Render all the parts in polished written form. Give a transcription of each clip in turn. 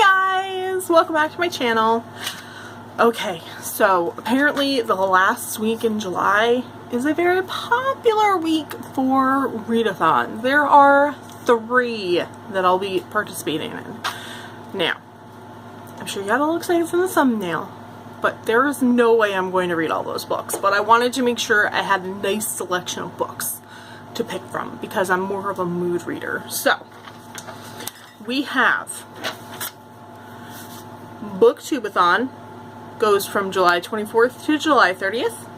guys! Welcome back to my channel. Okay, so apparently the last week in July is a very popular week for readathon. There are 3 that I'll be participating in. Now, I'm sure you got a little excited from the thumbnail, but there is no way I'm going to read all those books. But I wanted to make sure I had a nice selection of books to pick from because I'm more of a mood reader. So, we have BookTube-A-Thon, goes from July 24th to July 30th.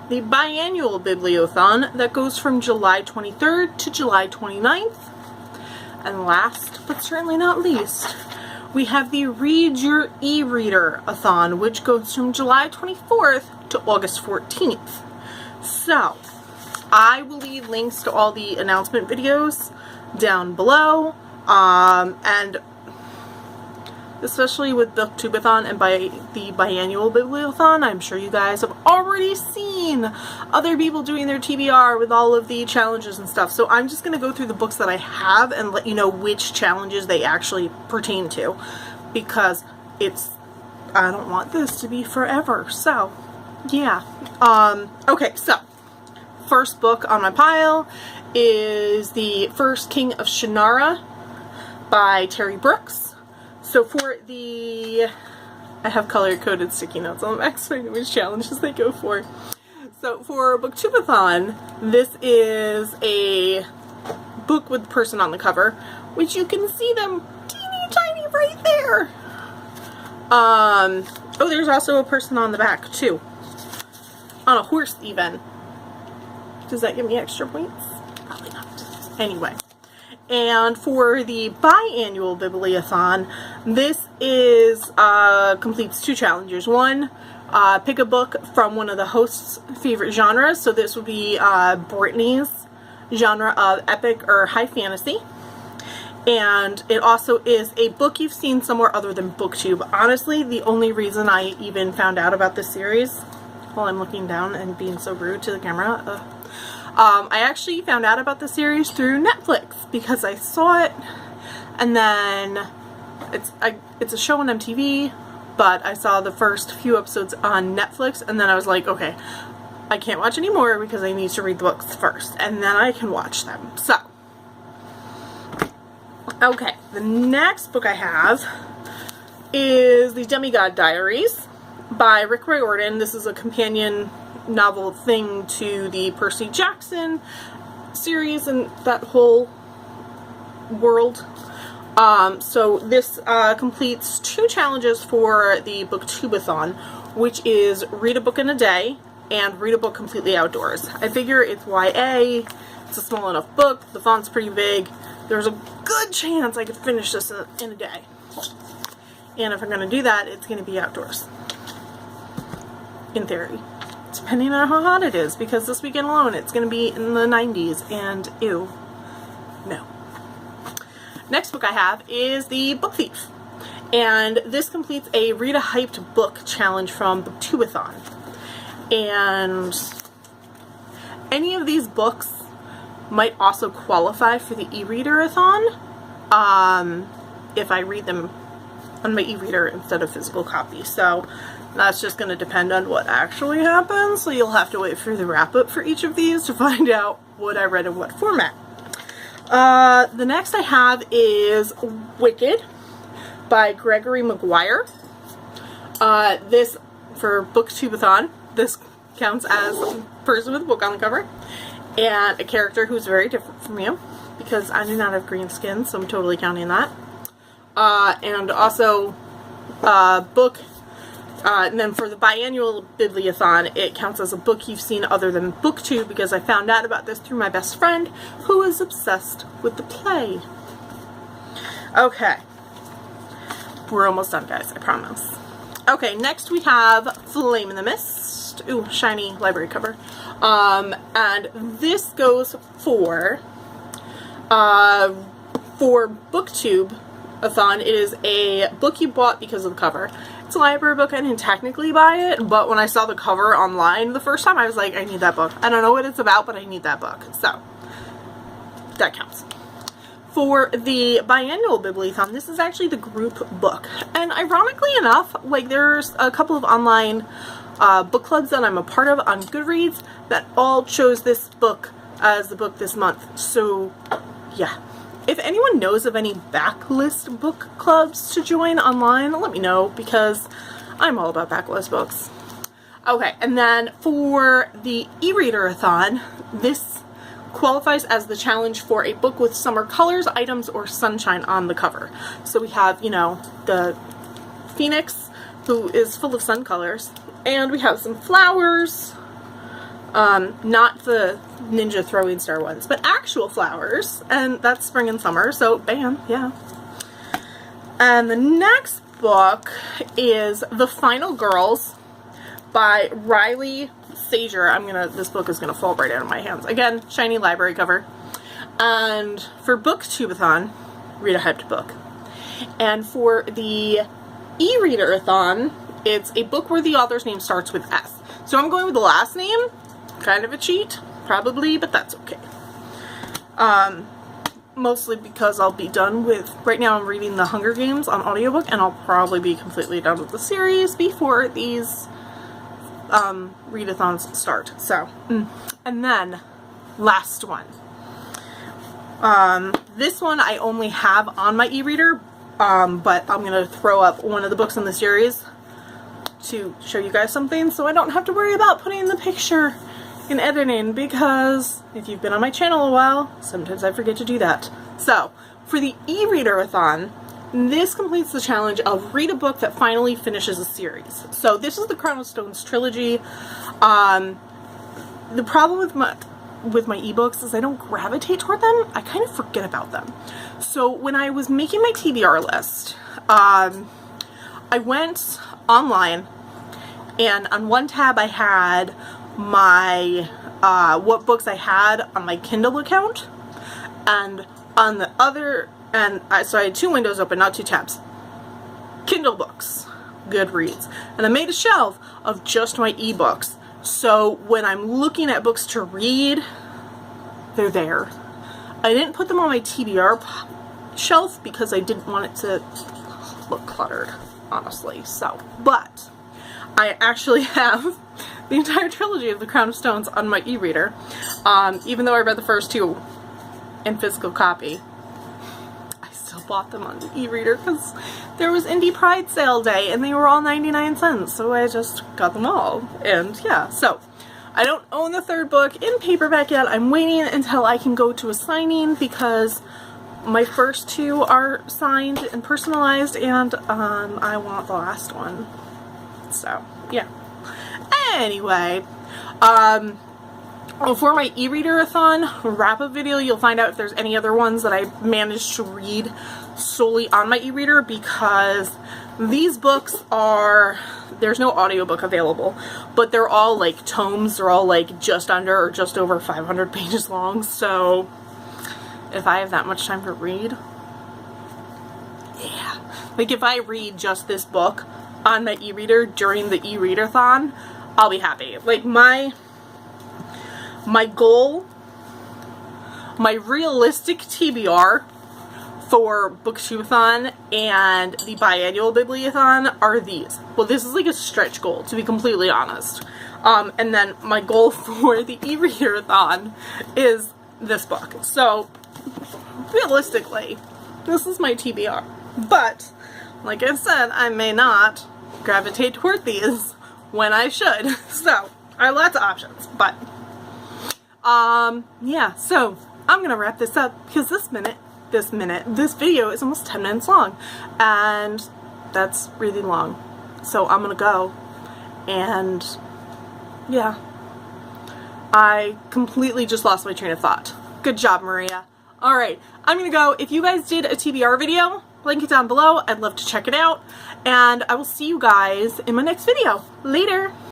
The Biannual Bibliothon, that goes from July 23rd to July 29th. And last, but certainly not least, we have the Read Your E-reader-A-Thon, which goes from July 24th to August 14th. So, I will leave links to all the announcement videos down below, and especially with BookTube-A-Thon and by the Biannual Bibliothon, I'm sure you guys have already seen other people doing their TBR with all of the challenges and stuff. So I'm just going to go through the books that I have and let you know which challenges they actually pertain to, because I don't want this to be forever. So, yeah. Okay, so first book on my pile is The First King of Shannara by Terry Brooks. So for the, I have color-coded sticky notes on the back so I know which challenges they go for. So for BookTube-A-Thon, this is a book with the person on the cover, which you can see them teeny tiny right there. Oh, there's also a person on the back too. On a horse even. Does that give me extra points? Probably not. Anyway. And for the Biannual Bibliothon, this is completes 2 challenges. One, pick a book from one of the hosts' favorite genres. So this would be Brittany's genre of epic or high fantasy. And it also is a book you've seen somewhere other than BookTube. Honestly, the only reason I even found out about this series, while I'm looking down and being so rude to the camera, I actually found out about the series through Netflix because I saw it, and then it's a show on MTV, but I saw the first few episodes on Netflix, and then I was like, okay, I can't watch anymore because I need to read the books first, and then I can watch them. So, okay, the next book I have is the Demigod Diaries by Rick Riordan. This is a companion novel thing to the Percy Jackson series and that whole world. So this completes 2 challenges for the BookTube-A-Thon, which is read a book in a day and read a book completely outdoors. I figure it's YA, it's a small enough book, the font's pretty big, there's a good chance I could finish this in a day. And if I'm going to do that, it's going to be outdoors. In theory. Depending on how hot it is, because this weekend alone it's going to be in the 90s, and ew, no. Next book I have is The Book Thief, and this completes a Read a Hyped Book challenge from BookTube-A-Thon. And any of these books might also qualify for the E-reader-A-Thon if I read them on my e-reader instead of physical copy. So that's just going to depend on what actually happens, so you'll have to wait for the wrap-up for each of these to find out what I read in what format. The next I have is Wicked by Gregory Maguire. This, for BookTube-A-Thon, this counts as a person with a book on the cover, and a character who's very different from you, because I do not have green skin, so I'm totally counting that. And also, book. And then for the Biannual Bibliothon, it counts as a book you've seen other than BookTube, because I found out about this through my best friend, who is obsessed with the play. Okay. We're almost done, guys, I promise. Okay, next we have Fillet Minimus. Ooh, shiny library cover. And this goes for BookTube-A-Thon. It is a book you bought because of the cover. It's a library book. I didn't technically buy it, but when I saw the cover online the first time, I was like, I need that book. I don't know what it's about, but I need that book. So, that counts. For the Biannual Bibliothon, this is actually the group book. And ironically enough, like there's a couple of online book clubs that I'm a part of on Goodreads that all chose this book as the book this month. So yeah, if anyone knows of any backlist book clubs to join online, let me know, because I'm all about backlist books. Okay, and then for the E-reader-A-Thon, this qualifies as the challenge for a book with summer colors, items, or sunshine on the cover. So we have, you know, the phoenix, who is full of sun colors, and we have some flowers, not the ninja throwing star ones, but actual flowers, and that's spring and summer, so bam, yeah. And the next book is The Final Girls by Riley Sager. This book is gonna fall right out of my hands. Again, shiny library cover. And for BookTube-A-Thon, read a hyped book. And for the E-reader-A-Thon, it's a book where the author's name starts with S. So I'm going with the last name. Kind of a cheat, probably, but that's okay. Mostly because I'll be done with, right now I'm reading The Hunger Games on audiobook, and I'll probably be completely done with the series before these readathons start. So, and then last one. This one I only have on my e-reader, but I'm gonna throw up one of the books in the series to show you guys something, so I don't have to worry about putting the picture in editing, because if you've been on my channel a while, sometimes I forget to do that. So, for the e-reader-a-thon, this completes the challenge of read a book that finally finishes a series. So this is the Crown of Stones trilogy. The problem with my ebooks is I don't gravitate toward them. I kind of forget about them. So when I was making my TBR list, I went online, and on one tab I had my what books I had on my Kindle account, and on the other, so I had two windows open, not two tabs. Kindle books, Goodreads, and I made a shelf of just my ebooks. So when I'm looking at books to read, they're there. I didn't put them on my TBR shelf because I didn't want it to look cluttered, honestly. So, but I actually have the entire trilogy of The Crown of Stones on my e-reader, even though I read the first two in physical copy. I still bought them on the e-reader because there was Indie Pride sale day and they were all 99 cents, so I just got them all. And yeah, so I don't own the third book in paperback yet. I'm waiting until I can go to a signing because my first two are signed and personalized, and I want the last one. So yeah. Anyway, for my e-reader-a-thon wrap-up video, you'll find out if there's any other ones that I managed to read solely on my e-reader, because these books are, there's no audiobook available, but they're all like tomes. They're all like just under or just over 500 pages long, so if I have that much time to read, yeah. Like if I read just this book on my e-reader during the e-reader-thon, I'll be happy. Like my goal, my realistic TBR for BookTube-A-Thon and the Biannual Bibliothon are these. Well, this is like a stretch goal, to be completely honest. And then my goal for the e-reader-a-thon is this book. So, realistically, this is my TBR. But, like I said, I may not gravitate toward these when I should. So, I have lots of options, but yeah, so I'm gonna wrap this up because this video is almost 10 minutes long, and that's really long. So I'm gonna go, and yeah, I completely just lost my train of thought. Good job, Maria. Alright, I'm gonna go. If you guys did a TBR video, link it down below. I'd love to check it out, and I will see you guys in my next video. Later!